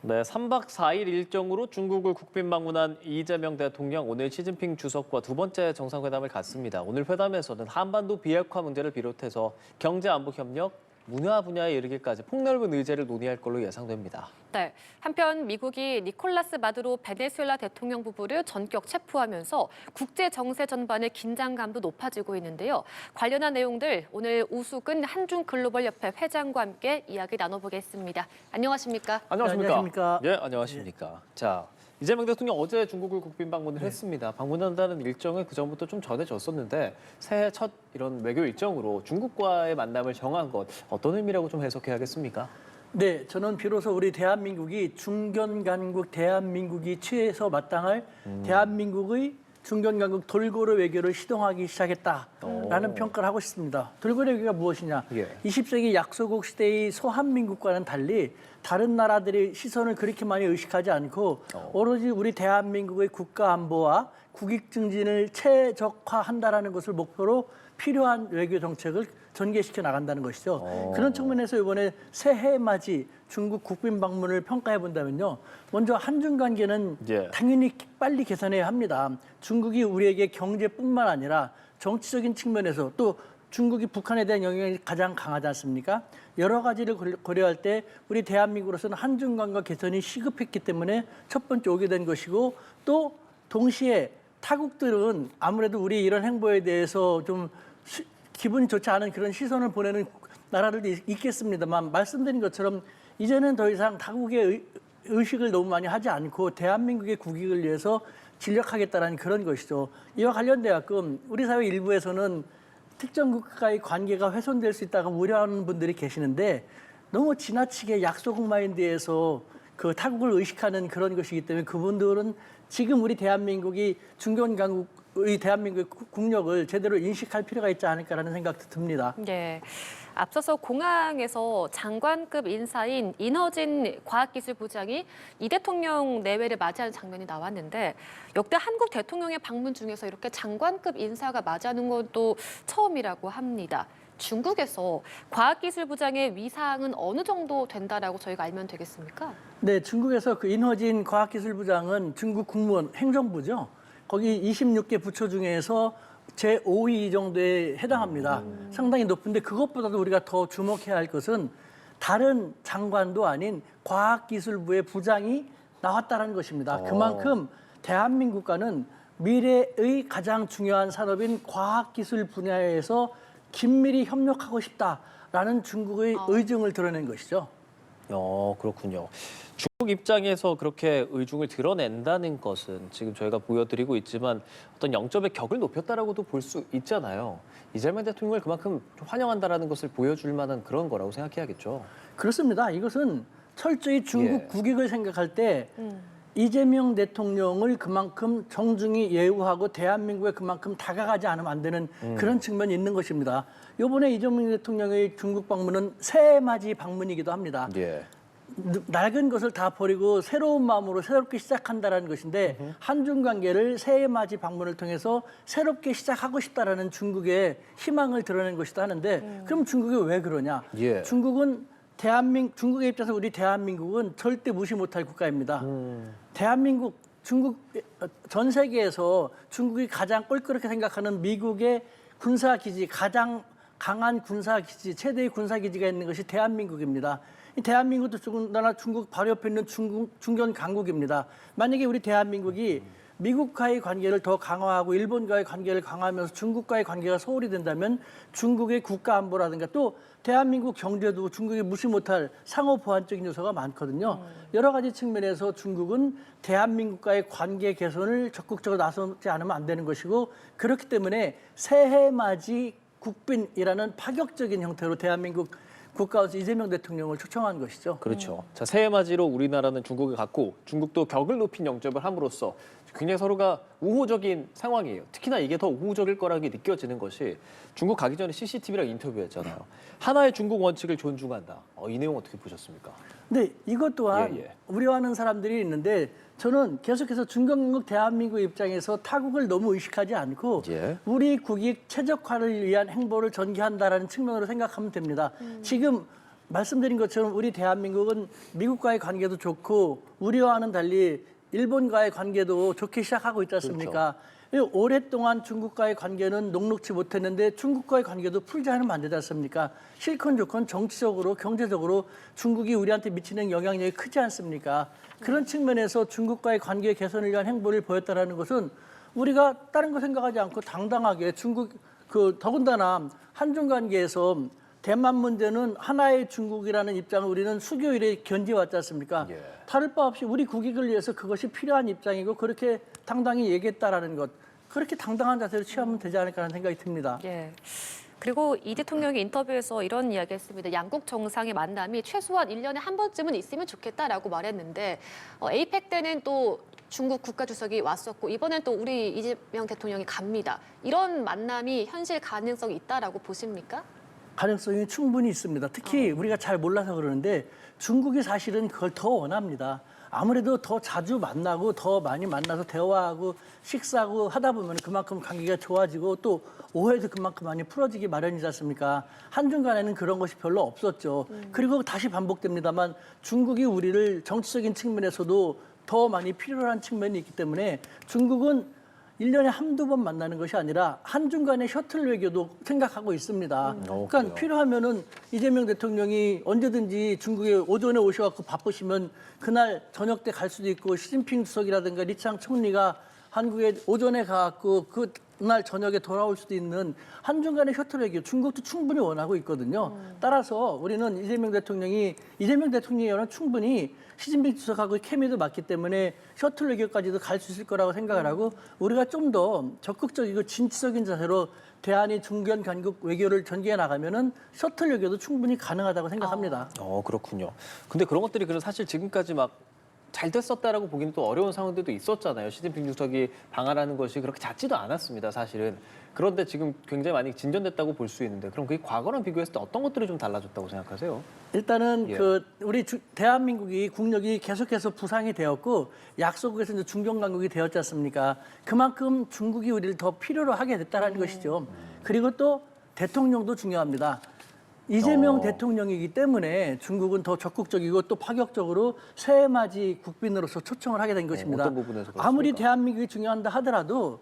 네, 3박 4일 일정으로 중국을 국빈 방문한 이재명 대통령 오늘 시진핑 주석과 두 번째 정상회담을 갖습니다. 오늘 회담에서는 한반도 비핵화 문제를 비롯해서 경제 안보 협력, 문화 분야에 이르기까지 폭넓은 의제를 논의할 걸로 예상됩니다. 네, 한편 미국이 니콜라스 마두로 베네수엘라 대통령 부부를 전격 체포하면서 국제 정세 전반의 긴장감도 높아지고 있는데요. 관련한 내용들 오늘 우수근 한중글로벌협회 회장과 함께 이야기 나눠보겠습니다. 안녕하십니까? 안녕하십니까? 안녕하십니까? 예, 안녕하십니까? 자, 이재명 대통령 어제 중국을 국빈 방문을 했습니다. 방문한다는 일정은 그전부터 좀 전해졌었는데 새해 첫 이런 외교 일정으로 중국과의 만남을 정한 것 어떤 의미라고 좀 해석해야겠습니까? 네, 저는 비로소 우리 대한민국이 중견간국 대한민국이 취해서 마땅할 대한민국의 중견간국 돌고래 외교를 시동하기 시작했다라는 평가를 하고 싶습니다. 돌고래 외교가 무엇이냐? 예. 20세기 약소국 시대의 소한민국과는 달리 다른 나라들의 시선을 그렇게 많이 의식하지 않고 오로지 우리 대한민국의 국가 안보와 국익 증진을 최적화한다라는 것을 목표로 필요한 외교 정책을 전개시켜 나간다는 것이죠. 그런 측면에서 이번에 새해 맞이 중국 국빈 방문을 평가해 본다면요. 먼저 한중 관계는 예. 당연히 빨리 개선해야 합니다. 중국이 우리에게 경제뿐만 아니라 정치적인 측면에서 또 중국이 북한에 대한 영향이 가장 강하지 않습니까? 여러 가지를 고려할 때 우리 대한민국으로서는 한중 관계 개선이 시급했기 때문에 첫 번째 오게 된 것이고 또 동시에 타국들은 아무래도 우리 이런 행보에 대해서 좀 기분이 좋지 않은 그런 시선을 보내는 나라들도 있겠습니다만 말씀드린 것처럼 이제는 더 이상 타국의 의식을 너무 많이 하지 않고 대한민국의 국익을 위해서 진력하겠다는 그런 것이죠. 이와 관련되어서 우리 사회 일부에서는 특정 국가의 관계가 훼손될 수 있다고 우려하는 분들이 계시는데 너무 지나치게 약소국 마인드에서 그 타국을 의식하는 그런 것이기 때문에 그분들은 지금 우리 대한민국이 중견강국의 대한민국의 국력을 제대로 인식할 필요가 있지 않을까라는 생각도 듭니다. 네. 앞서서 공항에서 장관급 인사인 인허진 과학기술부장이 이 대통령 내외를 맞이하는 장면이 나왔는데 역대 한국 대통령의 방문 중에서 이렇게 장관급 인사가 맞이하는 것도 처음이라고 합니다. 중국에서 과학기술부장의 위상은 어느 정도 된다라고 저희가 알면 되겠습니까? 네, 중국에서 그 인허진 과학기술부장은 중국 국무원 행정부죠. 거기 26개 부처 중에서 제5위 정도에 해당합니다. 상당히 높은데 그것보다도 우리가 더 주목해야 할 것은 다른 장관도 아닌 과학기술부의 부장이 나왔다는 것입니다. 그만큼 대한민국과는 미래의 가장 중요한 산업인 과학기술 분야에서 긴밀히 협력하고 싶다라는 중국의 의중을 드러낸 것이죠. 그렇군요. 중국 입장에서 그렇게 의중을 드러낸다는 것은 지금 저희가 보여드리고 있지만 어떤 영점의 격을 높였다라고도 볼 수 있잖아요. 이재명 대통령을 그만큼 좀 환영한다라는 것을 보여줄 만한 그런 거라고 생각해야겠죠. 그렇습니다. 이것은 철저히 중국 예. 국익을 생각할 때 이재명 대통령을 그만큼 정중히 예우하고 대한민국에 그만큼 다가가지 않으면 안 되는 그런 측면이 있는 것입니다. 이번에 이재명 대통령의 중국 방문은 새해맞이 방문이기도 합니다. 예. 낡은 것을 다 버리고 새로운 마음으로 새롭게 시작한다는 것인데 한중 관계를 새해맞이 방문을 통해서 새롭게 시작하고 싶다라는 중국의 희망을 드러낸 것이다 하는데 그럼 중국이 왜 그러냐? 예. 중국의 입장에서 우리 대한민국은 절대 무시 못할 국가입니다. 중국 전 세계에서 중국이 가장 꼴끄럽게 생각하는 미국의 군사기지, 가장 강한 군사기지, 최대의 군사기지가 있는 것이 대한민국입니다. 이 대한민국도 더군다나 중국 바로 옆에 있는 중견 강국입니다. 만약에 우리 대한민국이 미국과의 관계를 더 강화하고 일본과의 관계를 강화하면서 중국과의 관계가 소홀히 된다면 중국의 국가 안보라든가 또 대한민국 경제도 중국이 무시 못할 상호 보완적인 요소가 많거든요. 여러 가지 측면에서 중국은 대한민국과의 관계 개선을 적극적으로 나서지 않으면 안 되는 것이고 그렇기 때문에 새해맞이 국빈이라는 파격적인 형태로 대한민국 국가원수 이재명 대통령을 초청한 것이죠. 그렇죠. 자, 새해 맞이로 우리나라는 중국을 갖고 중국도 격을 높인 영접을 함으로써 굉장히 서로가 우호적인 상황이에요. 특히나 이게 더 우호적일 거라고 느껴지는 것이 중국 가기 전에 CCTV랑 인터뷰했잖아요. 하나의 중국 원칙을 존중한다. 이 내용 어떻게 보셨습니까? 네, 이것 또한 예. 우려하는 사람들이 있는데 저는 계속해서 중견국 대한민국 입장에서 타국을 너무 의식하지 않고 예. 우리 국익 최적화를 위한 행보를 전개한다라는 측면으로 생각하면 됩니다. 지금 말씀드린 것처럼 우리 대한민국은 미국과의 관계도 좋고 우리와는 달리 일본과의 관계도 좋게 시작하고 있지 않습니까? 오랫동안 중국과의 관계는 녹록지 못했는데 중국과의 관계도 풀지 않으면 안 되지 않습니까? 실컷 좋건 정치적으로 경제적으로 중국이 우리한테 미치는 영향력이 크지 않습니까? 그런 측면에서 중국과의 관계 개선을 위한 행보를 보였다는 것은 우리가 다른 거 생각하지 않고 당당하게 중국 더군다나 한중 관계에서 대만 문제는 하나의 중국이라는 입장을 우리는 수교 이래 견지해왔지 않습니까? 예. 다를 바 없이 우리 국익을 위해서 그것이 필요한 입장이고 그렇게 당당히 얘기했다라는 것. 그렇게 당당한 자세로 취하면 되지 않을까 하는 생각이 듭니다. 예. 그리고 이 대통령이 인터뷰에서 이런 이야기했습니다. 양국 정상의 만남이 최소한 1년에 한 번쯤은 있으면 좋겠다라고 말했는데 에이펙 때는 또 중국 국가주석이 왔었고 이번엔 또 우리 이재명 대통령이 갑니다. 이런 만남이 현실 가능성이 있다라고 보십니까? 가능성이 충분히 있습니다. 특히 우리가 잘 몰라서 그러는데 중국이 사실은 그걸 더 원합니다. 아무래도 더 자주 만나고 더 많이 만나서 대화하고 식사하고 하다 보면 그만큼 관계가 좋아지고 또 오해도 그만큼 많이 풀어지기 마련이지 않습니까? 한중 간에는 그런 것이 별로 없었죠. 그리고 다시 반복됩니다만 중국이 우리를 정치적인 측면에서도 더 많이 필요로 한 측면이 있기 때문에 중국은 1년에 한두 번 만나는 것이 아니라 한중 간의 셔틀 외교도 생각하고 있습니다. 그러니까 그래요? 필요하면은 이재명 대통령이 언제든지 중국에 오전에 오셔갖고 바쁘시면 그날 저녁 때 갈 수도 있고 시진핑 주석이라든가 리창 총리가 한국에 오전에 가갖고 그날 저녁에 돌아올 수도 있는 한중 간의 셔틀 외교 중국도 충분히 원하고 있거든요. 따라서 우리는 이재명 대통령이라는 충분히 시진핑 주석하고 케미도 맞기 때문에 셔틀 외교까지도 갈 수 있을 거라고 생각을 하고 우리가 좀 더 적극적이고 진취적인 자세로 대한이 중견 간국 외교를 전개해 나가면은 셔틀 외교도 충분히 가능하다고 생각합니다. 그렇군요. 근데 그런 것들이 그럼 사실 지금까지 막 잘 됐었다라고 보기는 또 어려운 상황들도 있었잖아요. 시진핑 주석이 방한하는 것이 그렇게 작지도 않았습니다, 사실은. 그런데 지금 굉장히 많이 진전됐다고 볼 수 있는데 그럼 그게 과거랑 비교했을 때 어떤 것들이 좀 달라졌다고 생각하세요? 일단은 예. 우리 대한민국이 국력이 계속해서 부상이 되었고 약소국에서 이제 중견 강국이 되었지 않습니까? 그만큼 중국이 우리를 더 필요로 하게 됐다는 것이죠. 그리고 또 대통령도 중요합니다. 이재명 대통령이기 때문에 중국은 더 적극적이고 또 파격적으로 새해맞이 국빈으로서 초청을 하게 된 것입니다. 어떤 부분에서 그렇습니까? 아무리 대한민국이 중요한다 하더라도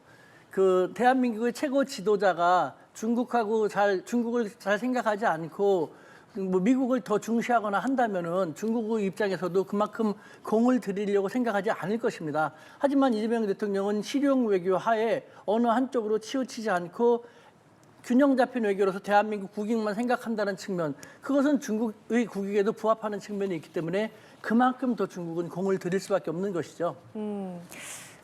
대한민국의 최고 지도자가 중국을 잘 생각하지 않고 뭐 미국을 더 중시하거나 한다면은 중국의 입장에서도 그만큼 공을 들이려고 생각하지 않을 것입니다. 하지만 이재명 대통령은 실용 외교 하에 어느 한쪽으로 치우치지 않고 균형 잡힌 외교로서 대한민국 국익만 생각한다는 측면, 그것은 중국의 국익에도 부합하는 측면이 있기 때문에 그만큼 더 중국은 공을 들일 수밖에 없는 것이죠.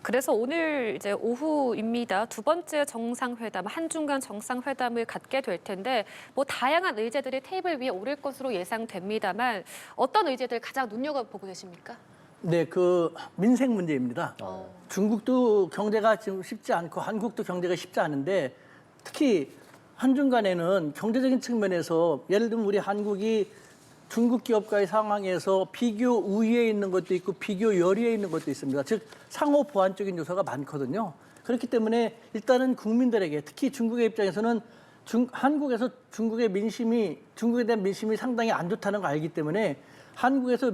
그래서 오늘 이제 오후입니다. 두 번째 정상회담, 한중 간 정상회담을 갖게 될 텐데 뭐 다양한 의제들이 테이블 위에 오를 것으로 예상됩니다만 어떤 의제들 가장 눈여겨보고 계십니까? 네, 민생 문제입니다. 중국도 경제가 지금 쉽지 않고 한국도 경제가 쉽지 않은데 특히 한중 간에는 경제적인 측면에서 예를 들면 우리 한국이 중국 기업과의 상황에서 비교 우위에 있는 것도 있고 비교 열의에 있는 것도 있습니다. 즉 상호 보완적인 요소가 많거든요. 그렇기 때문에 일단은 국민들에게 특히 중국의 입장에서는 한국에서 중국에 대한 민심이 상당히 안 좋다는 걸 알기 때문에 한국에서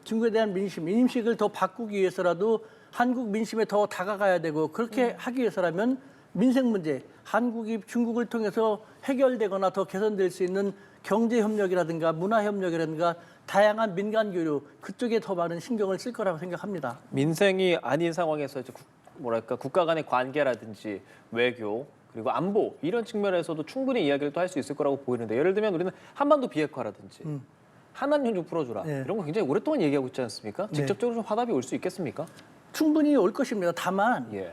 중국에 대한 인식을 더 바꾸기 위해서라도 한국 민심에 더 다가가야 되고 그렇게 하기 위해서라면 민생 문제, 한국이 중국을 통해서 해결되거나 더 개선될 수 있는 경제협력이라든가 문화협력이라든가 다양한 민간 교류 그쪽에 더 많은 신경을 쓸 거라고 생각합니다. 민생이 아닌 상황에서 이제 국가 간의 관계라든지 외교 그리고 안보 이런 측면에서도 충분히 이야기를 또 할 수 있을 거라고 보이는데 예를 들면 우리는 한반도 비핵화라든지 한한령 좀 풀어주라 네. 이런 거 굉장히 오랫동안 얘기하고 있지 않습니까? 네. 직접적으로 좀 화답이 올 수 있겠습니까? 충분히 올 것입니다. 다만 예.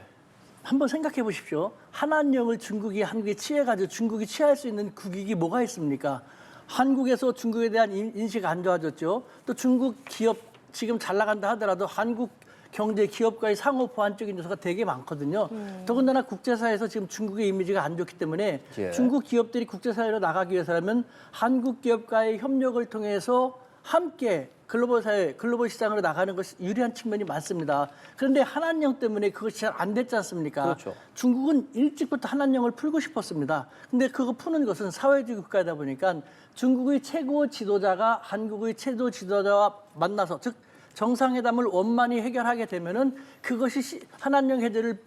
한번 생각해 보십시오. 한한령을 한국에 취해가지고 중국이 취할 수 있는 국익이 뭐가 있습니까? 한국에서 중국에 대한 인식 안 좋아졌죠. 또 중국 기업 지금 잘 나간다 하더라도 한국 경제 기업과의 상호 보완적인 요소가 되게 많거든요. 더군다나 국제사회에서 지금 중국의 이미지가 안 좋기 때문에 예. 중국 기업들이 국제사회로 나가기 위해서라면 한국 기업과의 협력을 통해서 함께 글로벌 사회, 글로벌 시장으로 나가는 것이 유리한 측면이 많습니다. 그런데 한한령 때문에 그것이 잘 안 됐지 않습니까? 그렇죠. 중국은 일찍부터 한한령을 풀고 싶었습니다. 근데 그거 푸는 것은 사회주의 국가이다 보니까 중국의 최고 지도자가 한국의 최고 지도자와 만나서, 즉 정상회담을 원만히 해결하게 되면은 그것이 한한령 해제를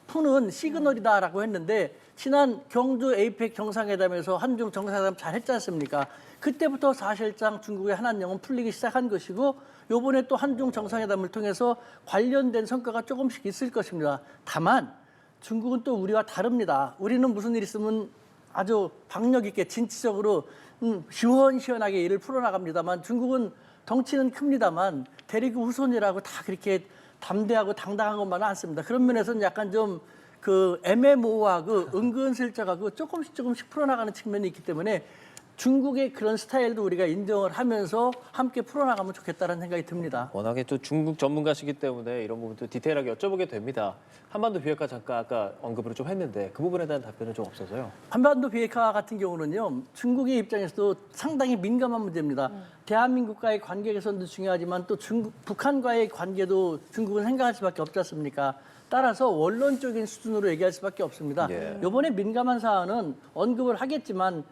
푸는 시그널이다라고 했는데, 지난 경주 에이펙 정상회담에서 한중 정상회담 잘 했지 않습니까? 그때부터 사실상 중국의 한한령은 풀리기 시작한 것이고, 요번에 또 한중 정상회담을 통해서 관련된 성과가 조금씩 있을 것입니다. 다만 중국은 또 우리와 다릅니다. 우리는 무슨 일 있으면 아주 박력 있게 진취적으로 시원시원하게 일을 풀어나갑니다만, 중국은 덩치는 큽니다만 대리국 후손이라고 다 그렇게 담대하고 당당한 것만은 않습니다. 그런 면에서는 약간 좀 그 애매모호하고 은근슬쩍하고 조금씩 풀어나가는 측면이 있기 때문에 중국의 그런 스타일도 우리가 인정을 하면서 함께 풀어나가면 좋겠다는 생각이 듭니다. 워낙에 또 중국 전문가시기 때문에 이런 부분도 디테일하게 여쭤보게 됩니다. 한반도 비핵화 잠깐 아까 언급을 좀 했는데 그 부분에 대한 답변은 좀 없어서요. 한반도 비핵화 같은 경우는요, 중국의 입장에서도 상당히 민감한 문제입니다. 대한민국과의 관계 개선도 중요하지만 또 북한과의 관계도 중국은 생각할 수밖에 없지 않습니까? 따라서 원론적인 수준으로 얘기할 수밖에 없습니다. 예. 이번에 민감한 사안은 언급을 하겠지만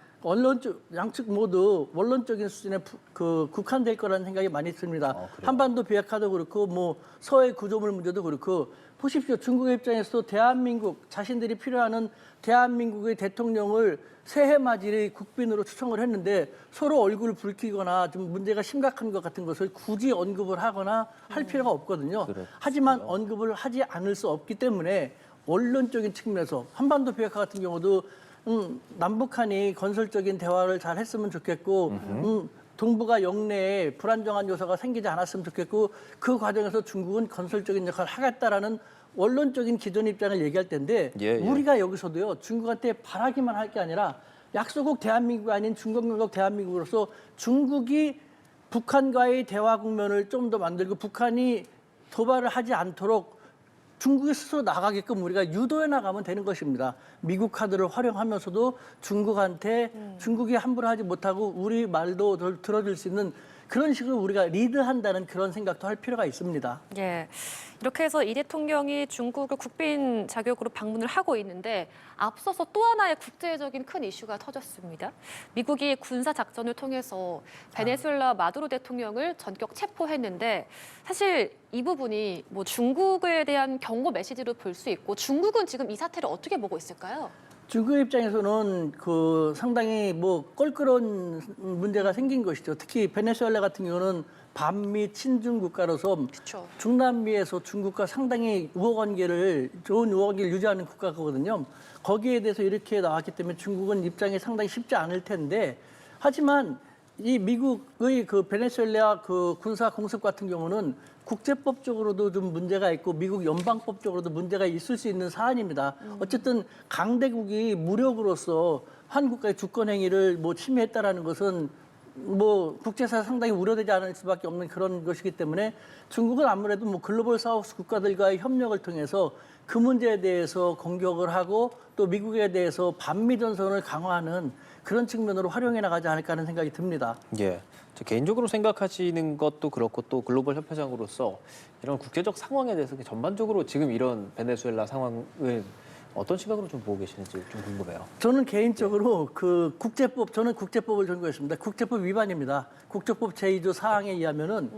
양측 모두 원론적인 수준에 국한될 거라는 생각이 많이 듭니다. 그래요? 한반도 비핵화도 그렇고 뭐 서해 구조물 문제도 그렇고, 보십시오. 중국의 입장에서도 대한민국, 자신들이 필요하는 대한민국의 대통령을 새해 맞이의 국빈으로 초청을 했는데 서로 얼굴을 붉히거나 좀 문제가 심각한 것 같은 것을 굳이 언급을 하거나 할 필요가 없거든요. 하지만 언급을 하지 않을 수 없기 때문에 원론적인 측면에서 한반도 비핵화 같은 경우도 남북한이 건설적인 대화를 잘 했으면 좋겠고, 동북아 영내에 불안정한 요소가 생기지 않았으면 좋겠고, 그 과정에서 중국은 건설적인 역할을 하겠다라는 원론적인 기존 입장을 얘기할 텐데, 예. 우리가 여기서도요, 중국한테 바라기만 할 게 아니라 약소국 대한민국이 아닌 중공격 대한민국으로서 중국이 북한과의 대화 국면을 좀 더 만들고 북한이 도발을 하지 않도록 중국이 스스로 나가게끔 우리가 유도해 나가면 되는 것입니다. 미국 카드를 활용하면서도 중국한테 중국이 함부로 하지 못하고 우리 말도 들어줄 수 있는 그런 식으로 우리가 리드한다는 그런 생각도 할 필요가 있습니다. 예. 이렇게 해서 이 대통령이 중국을 국빈 자격으로 방문을 하고 있는데, 앞서서 또 하나의 국제적인 큰 이슈가 터졌습니다. 미국이 군사 작전을 통해서 베네수엘라 마두로 대통령을 전격 체포했는데, 사실 이 부분이 뭐 중국에 대한 경고 메시지로 볼 수 있고, 중국은 지금 이 사태를 어떻게 보고 있을까요? 중국 입장에서는 상당히 껄끄러운 문제가 생긴 것이죠. 특히 베네수엘라 같은 경우는 반미 친중 국가로서 그렇죠. 중남미에서 중국과 상당히 좋은 우호관계를 유지하는 국가거든요. 거기에 대해서 이렇게 나왔기 때문에 중국은 입장이 상당히 쉽지 않을 텐데, 하지만 이 미국의 베네수엘라 군사 공습 같은 경우는 국제법적으로도 좀 문제가 있고 미국 연방법적으로도 문제가 있을 수 있는 사안입니다. 어쨌든 강대국이 무력으로서 한국과의 주권 행위를 침해했다라는 것은 국제사에 상당히 우려되지 않을 수밖에 없는 그런 것이기 때문에 중국은 아무래도 글로벌 사우스 국가들과의 협력을 통해서 그 문제에 대해서 공격을 하고 또 미국에 대해서 반미 전선을 강화하는 그런 측면으로 활용해 나가지 않을까 하는 생각이 듭니다. 예. 저 개인적으로 생각하시는 것도 그렇고 또 글로벌 협회장으로서 이런 국제적 상황에 대해서 전반적으로 지금 이런 베네수엘라 상황을 어떤 시각으로 좀 보고 계시는지 좀 궁금해요. 저는 개인적으로 저는 국제법을 전공했습니다. 국제법 위반입니다. 국제법 제2조 사항에 의하면은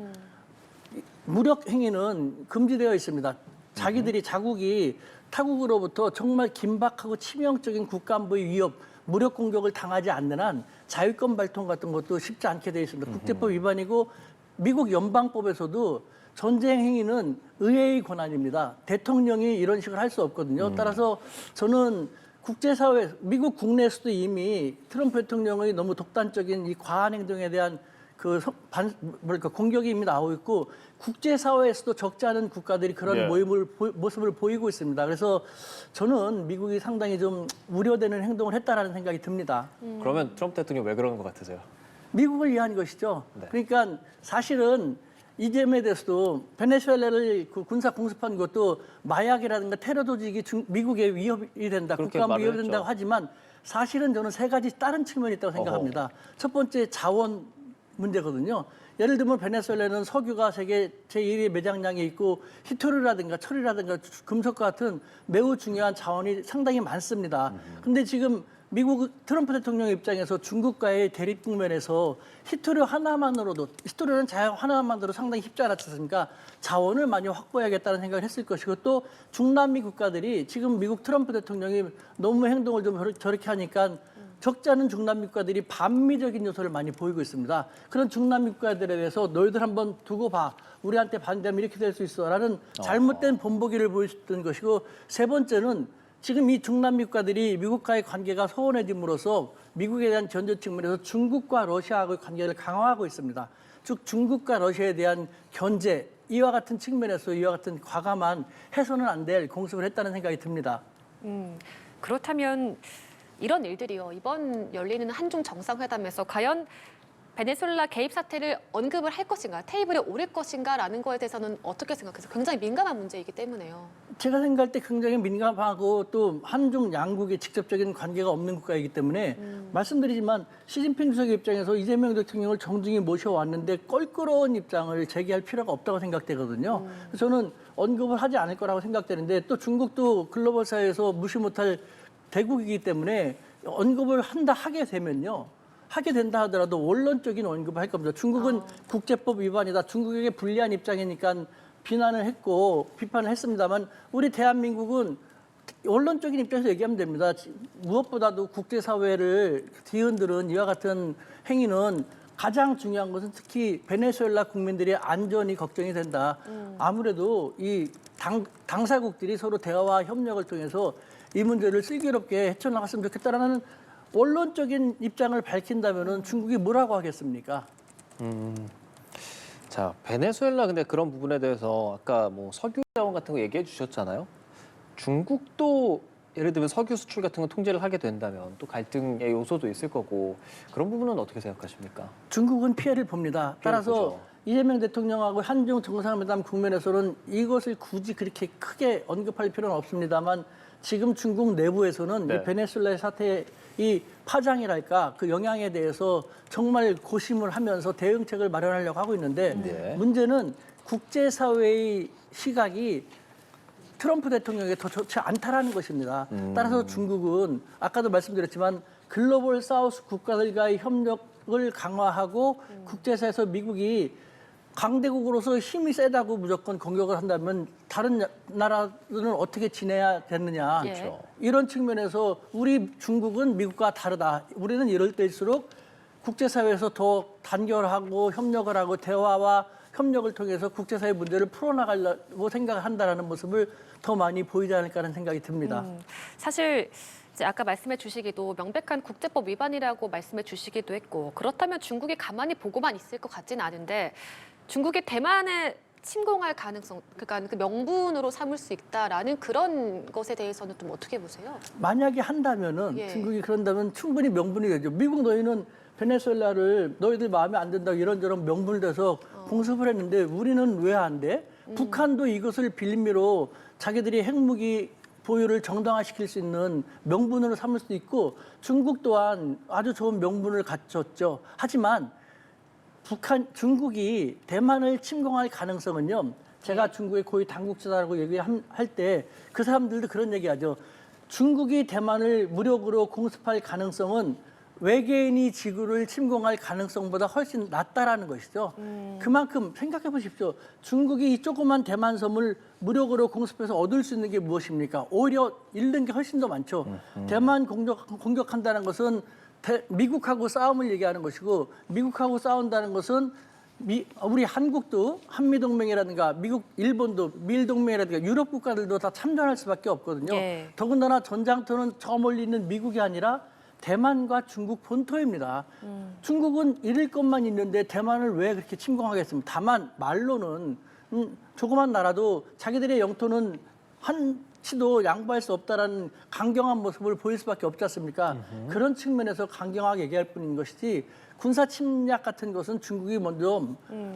무력 행위는 금지되어 있습니다. 자국이 타국으로부터 정말 긴박하고 치명적인 국가안보의 위협, 무력 공격을 당하지 않는 한 자유권 발동 같은 것도 쉽지 않게 되어 있습니다. 국제법 위반이고 미국 연방법에서도 전쟁 행위는 의회의 권한입니다. 대통령이 이런 식으로 할 수 없거든요. 따라서 저는 국제사회, 미국 국내에서도 이미 트럼프 대통령의 너무 독단적인 이 과한 행동에 대한 공격이 이미 나오고 있고 국제사회에서도 적지 않은 국가들이 그런 네. 모습을 보이고 있습니다. 그래서 저는 미국이 상당히 좀 우려되는 행동을 했다라는 생각이 듭니다. 그러면 트럼프 대통령 왜 그러는 것 같으세요? 미국을 위한 것이죠. 네. 그러니까 사실은 이 점에 대해서도 베네수엘라를 군사 공습한 것도 마약이라든가 테러 조직이 미국에 위협이 된다, 그렇게 국가안보 말을 위협이 했죠. 된다고 하지만 사실은 저는 세 가지 다른 측면이 있다고 생각합니다. 첫 번째 자원 문제거든요. 예를 들면 베네수엘라는 석유가 세계 제1위 매장량이 있고 히토류라든가 철이라든가 금속과 같은 매우 중요한 자원이 상당히 많습니다. 근데 지금 미국 트럼프 대통령 입장에서 중국과의 대립 국면에서 히토류 하나만으로도 히토류는 자원 하나만으로도 상당히 쉽지 않았지 않습니까? 자원을 많이 확보해야겠다는 생각을 했을 것이고 또 중남미 국가들이 지금 미국 트럼프 대통령이 너무 행동을 좀 저렇게 하니까 적지 않은 중남미 국가들이 반미적인 요소를 많이 보이고 있습니다. 그런 중남미 국가들에 대해서 너희들 한번 두고 봐. 우리한테 반대하면 이렇게 될 수 있어라는 잘못된 본보기를 보였던 것이고 세 번째는 지금 이 중남미 국가들이 미국과의 관계가 소원해짐으로써 미국에 대한 견제 측면에서 중국과 러시아하고의 관계를 강화하고 있습니다. 즉 중국과 러시아에 대한 견제, 이와 같은 측면에서 이와 같은 과감한 해서는 안 될 공습을 했다는 생각이 듭니다. 그렇다면 이런 일들이요. 이번 열리는 한중 정상회담에서 과연 베네수엘라 개입 사태를 언급을 할 것인가, 테이블에 오를 것인가라는 거에 대해서는 어떻게 생각하세요? 굉장히 민감한 문제이기 때문에요. 제가 생각할 때 굉장히 민감하고 또 한중 양국의 직접적인 관계가 없는 국가이기 때문에 말씀드리지만 시진핑 주석의 입장에서 이재명 대통령을 정중히 모셔왔는데 껄끄러운 입장을 제기할 필요가 없다고 생각되거든요. 저는 언급을 하지 않을 거라고 생각되는데 또 중국도 글로벌 사회에서 무시 못할 대국이기 때문에 언급을 하게 되면요. 하게 된다 하더라도 원론적인 언급을 할 겁니다. 중국은 국제법 위반이다. 중국에게 불리한 입장이니까 비난을 했고 비판을 했습니다만 우리 대한민국은 원론적인 입장에서 얘기하면 됩니다. 무엇보다도 국제사회를 뒤흔드는 이와 같은 행위는 가장 중요한 것은 특히 베네수엘라 국민들의 안전이 걱정이 된다. 아무래도 이 당사국들이 서로 대화와 협력을 통해서 이 문제를 슬기롭게 헤쳐나갔으면 좋겠다라는 원론적인 입장을 밝힌다면은 중국이 뭐라고 하겠습니까? 자, 베네수엘라 근데 그런 부분에 대해서 아까 뭐 석유 자원 같은 거 얘기해 주셨잖아요. 중국도 예를 들면 석유 수출 같은 거 통제를 하게 된다면 또 갈등의 요소도 있을 거고 그런 부분은 어떻게 생각하십니까? 중국은 피해를 봅니다. 따라서 보죠. 이재명 대통령하고 한중 정상회담 국면에서는 이것을 굳이 그렇게 크게 언급할 필요는 없습니다만 지금 중국 내부에서는 네. 이 베네수엘라 사태의 이 파장이랄까 그 영향에 대해서 정말 고심을 하면서 대응책을 마련하려고 하고 있는데 네. 문제는 국제사회의 시각이 트럼프 대통령에게 더 좋지 않다라는 것입니다. 따라서 중국은 아까도 말씀드렸지만 글로벌 사우스 국가들과의 협력을 강화하고 국제사에서 미국이 강대국으로서 힘이 세다고 무조건 공격을 한다면 다른 나라들은 어떻게 지내야 되느냐. 예. 그렇죠. 이런 측면에서 우리 중국은 미국과 다르다. 우리는 이럴 때일수록 국제사회에서 더 단결하고 협력을 하고 대화와 협력을 통해서 국제사회 문제를 풀어나가려고 생각을 한다는 모습을 더 많이 보이지 않을까 하는 생각이 듭니다. 사실 이제 아까 말씀해 주시기도 명백한 국제법 위반이라고 말씀해 주시기도 했고 그렇다면 중국이 가만히 보고만 있을 것 같지는 않은데 중국이 대만에 침공할 가능성, 그러니까 그 명분으로 삼을 수 있다라는 그런 것에 대해서는 좀 어떻게 보세요? 만약에 한다면은 예. 중국이 그런다면 충분히 명분이 되죠. 미국 너희는 베네수엘라를 너희들 마음에 안 든다고 이런저런 명분을 대서 공습을 했는데 우리는 왜 안 돼? 북한도 이것을 빌미로 자기들이 핵무기 보유를 정당화시킬 수 있는 명분으로 삼을 수도 있고 중국 또한 아주 좋은 명분을 갖췄죠. 하지만 중국이 대만을 침공할 가능성은요. 제가 중국의 고위 당국자라고 얘기할 때 그 사람들도 그런 얘기하죠. 중국이 대만을 무력으로 공습할 가능성은 외계인이 지구를 침공할 가능성보다 훨씬 낮다라는 것이죠. 그만큼 생각해 보십시오. 중국이 이 조그만 대만 섬을 무력으로 공습해서 얻을 수 있는 게 무엇입니까? 오히려 잃는 게 훨씬 더 많죠. 대만 공격한다는 것은 미국하고 싸움을 얘기하는 것이고 미국하고 싸운다는 것은 우리 한국도 한미동맹이라든가 미국, 일본도 미일동맹이라든가 유럽 국가들도 다 참전할 수밖에 없거든요. 예. 더군다나 전장터는 저 멀리 있는 미국이 아니라 대만과 중국 본토입니다. 중국은 잃을 것만 있는데 대만을 왜 그렇게 침공하겠습니까? 다만 말로는 조그만 나라도 자기들의 영토는 한치도 양보할 수 없다라는 강경한 모습을 보일 수밖에 없지 않습니까? 그런 측면에서 강경하게 얘기할 뿐인 것이지 군사 침략 같은 것은 중국이 먼저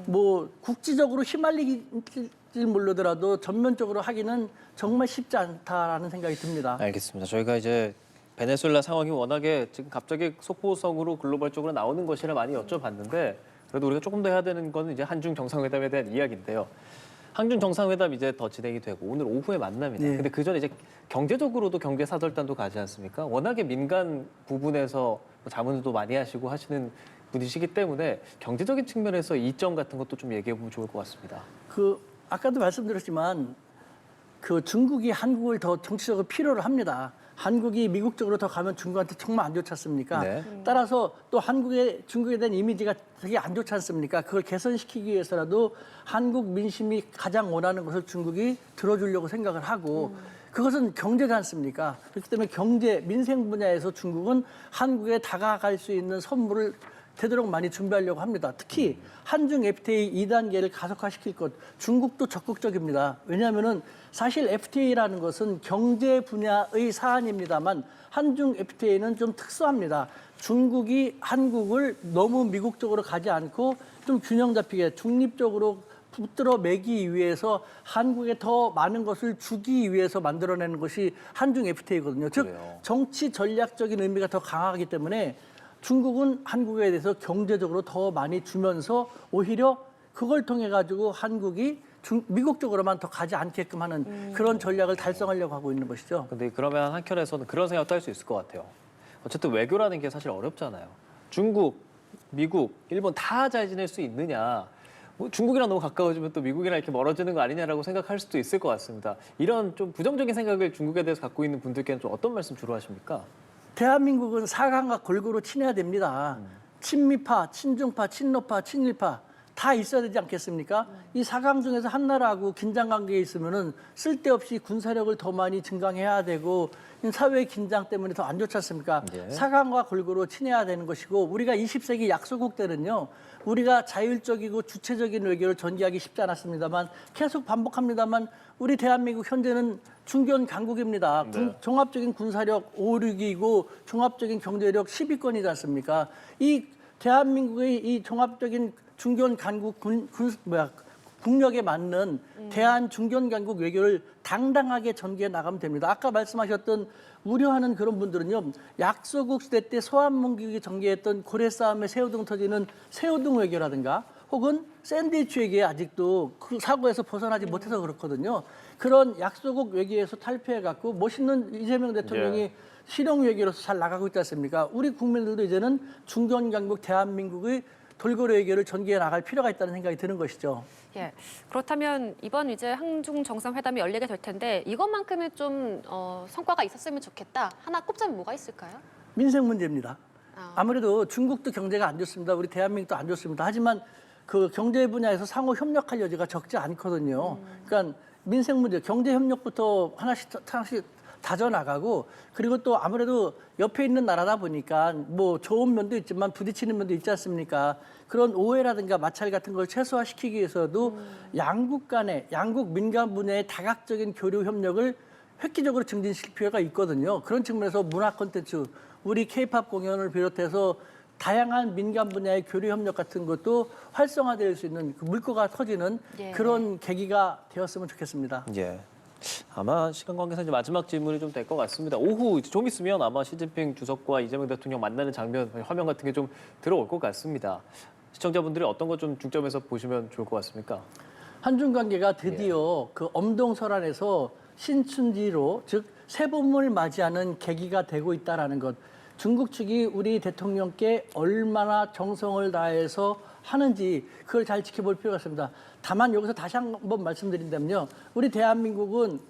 뭐 국지적으로 휘말리길 모르더라도 전면적으로 하기는 정말 쉽지 않다라는 생각이 듭니다. 알겠습니다. 저희가 이제 베네수엘라 상황이 워낙에 지금 갑자기 속보성으로 글로벌적으로 나오는 것이라 많이 여쭤봤는데 그래도 우리가 조금 더 해야 되는 거는 이제 한중 정상회담에 대한 이야기인데요. 한중 정상회담 이제 더 진행이 되고 오늘 오후에 만납니다. 네. 근데 그 전에 이제 경제적으로도 경제 사절단도 가지 않습니까? 워낙에 민간 부분에서 자문도 많이 하시고 하시는 분이시기 때문에 경제적인 측면에서 이점 같은 것도 좀 얘기해 보면 좋을 것 같습니다. 아까도 말씀드렸지만 중국이 한국을 더 정치적으로 필요로 합니다. 한국이 미국 쪽으로 더 가면 중국한테 정말 안 좋지 않습니까? 네. 따라서 또 중국에 대한 이미지가 되게 안 좋지 않습니까? 그걸 개선시키기 위해서라도 한국 민심이 가장 원하는 것을 중국이 들어주려고 생각을 하고 그것은 경제지 않습니까? 그렇기 때문에 경제, 민생 분야에서 중국은 한국에 다가갈 수 있는 선물을 되도록 많이 준비하려고 합니다. 특히 한중 FTA 2단계를 가속화시킬 것, 중국도 적극적입니다. 왜냐하면은 사실 FTA라는 것은 경제 분야의 사안입니다만 한중 FTA는 좀 특수합니다. 중국이 한국을 너무 미국 쪽으로 가지 않고 좀 균형 잡히게 중립적으로 붙들어 매기 위해서 한국에 더 많은 것을 주기 위해서 만들어내는 것이 한중 FTA거든요. 즉 그래요. 정치 전략적인 의미가 더 강하기 때문에 중국은 한국에 대해서 경제적으로 더 많이 주면서 오히려 그걸 통해 가지고 한국이 미국 쪽으로만 더 가지 않게끔 하는 그런 전략을 달성하려고 하고 있는 것이죠. 근데 그러면 한켠에서는 그런 생각도 할 수 있을 것 같아요. 어쨌든 외교라는 게 사실 어렵잖아요. 중국, 미국, 일본 다 잘 지낼 수 있느냐. 뭐 중국이랑 너무 가까워지면 또 미국이랑 이렇게 멀어지는 거 아니냐라고 생각할 수도 있을 것 같습니다. 이런 좀 부정적인 생각을 중국에 대해서 갖고 있는 분들께는 좀 어떤 말씀 주로 하십니까? 대한민국은 사강과 골고루 친해야 됩니다. 친미파, 친중파, 친노파, 친일파 다 있어야 되지 않겠습니까? 이 사강 중에서 한 나라하고 긴장 관계에 있으면은 쓸데없이 군사력을 더 많이 증강해야 되고 사회 긴장 때문에 더 안 좋지 않습니까? 예. 사강과 골고루 친해야 되는 것이고 우리가 20세기 약소국 때는요. 우리가 자율적이고 주체적인 외교를 전개하기 쉽지 않았습니다만 계속 반복합니다만 우리 대한민국 현재는 중견 강국입니다. 네. 종합적인 군사력 5, 6위고 종합적인 경제력 10위권이지 않습니까? 이 대한민국의 이 종합적인 중견 강국 국력에 맞는 대한 중견 강국 외교를 당당하게 전개해 나가면 됩니다. 아까 말씀하셨던 우려하는 그런 분들은요. 약소국 시대 때 소환문국이 전개했던 고래 싸움에 새우등 터지는 새우등 외교라든가 혹은 샌드위치 외교에 아직도 그 사고에서 벗어나지 못해서 그렇거든요. 그런 약소국 외교에서 탈피해갖고 멋있는 이재명 대통령이 예. 실용 외교로서 잘 나가고 있지 않습니까? 우리 국민들도 이제는 중견 강국 대한민국의 돌고래 외교를 전개해 나갈 필요가 있다는 생각이 드는 것이죠. 예. 그렇다면 이번 이제 한중 정상회담이 열리게 될 텐데 이것만큼은 좀 성과가 있었으면 좋겠다. 하나 꼽자면 뭐가 있을까요? 민생 문제입니다. 아무래도 중국도 경제가 안 좋습니다. 우리 대한민국도 안 좋습니다. 하지만 그 경제 분야에서 상호 협력할 여지가 적지 않거든요. 그러니까 민생 문제, 경제 협력부터 하나씩 다져나가고 그리고 또 아무래도 옆에 있는 나라다 보니까 뭐 좋은 면도 있지만 부딪히는 면도 있지 않습니까? 그런 오해라든가 마찰 같은 걸 최소화시키기 위해서도 양국 간의 양국 민간 분야의 다각적인 교류 협력을 획기적으로 증진시킬 필요가 있거든요. 그런 측면에서 문화 콘텐츠, 우리 케이팝 공연을 비롯해서 다양한 민간 분야의 교류 협력 같은 것도 활성화될 수 있는 그 물꼬가 터지는 예. 그런 계기가 되었으면 좋겠습니다. 예. 아마 시간 관계상 이제 마지막 질문이 좀 될 것 같습니다. 오후 좀 있으면 아마 시진핑 주석과 이재명 대통령 만나는 장면, 화면 같은 게 좀 들어올 것 같습니다. 시청자분들이 어떤 것 좀 중점에서 보시면 좋을 것 같습니까? 한중 관계가 드디어 그 엄동설안에서 신춘지로 즉 새봄을 맞이하는 계기가 되고 있다라는 것. 중국 측이 우리 대통령께 얼마나 정성을 다해서 하는지 그걸 잘 지켜볼 필요가 있습니다. 다만 여기서 다시 한번 말씀드린다면요. 우리 대한민국은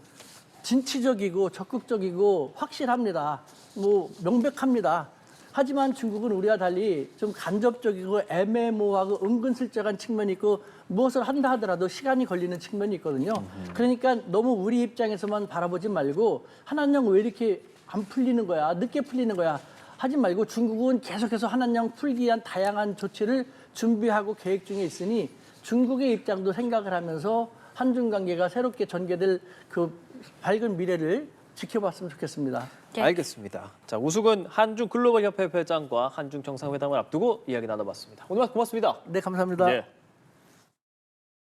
진취적이고 적극적이고 확실합니다. 뭐 명백합니다. 하지만 중국은 우리와 달리 좀 간접적이고 애매모호하고 은근슬쩍한 측면이 있고 무엇을 한다 하더라도 시간이 걸리는 측면이 있거든요. 그러니까 너무 우리 입장에서만 바라보지 말고 한한령 왜 이렇게 안 풀리는 거야? 늦게 풀리는 거야? 하지 말고 중국은 계속해서 한한령 풀기 위한 다양한 조치를 준비하고 계획 중에 있으니 중국의 입장도 생각을 하면서 한중 관계가 새롭게 전개될 그 밝은 미래를 지켜봤으면 좋겠습니다. 예. 알겠습니다. 자, 우수근 한중 글로벌 협회 회장과 한중 정상회담을 앞두고 이야기 나눠봤습니다. 오늘 말씀 고맙습니다. 네, 감사합니다. 네.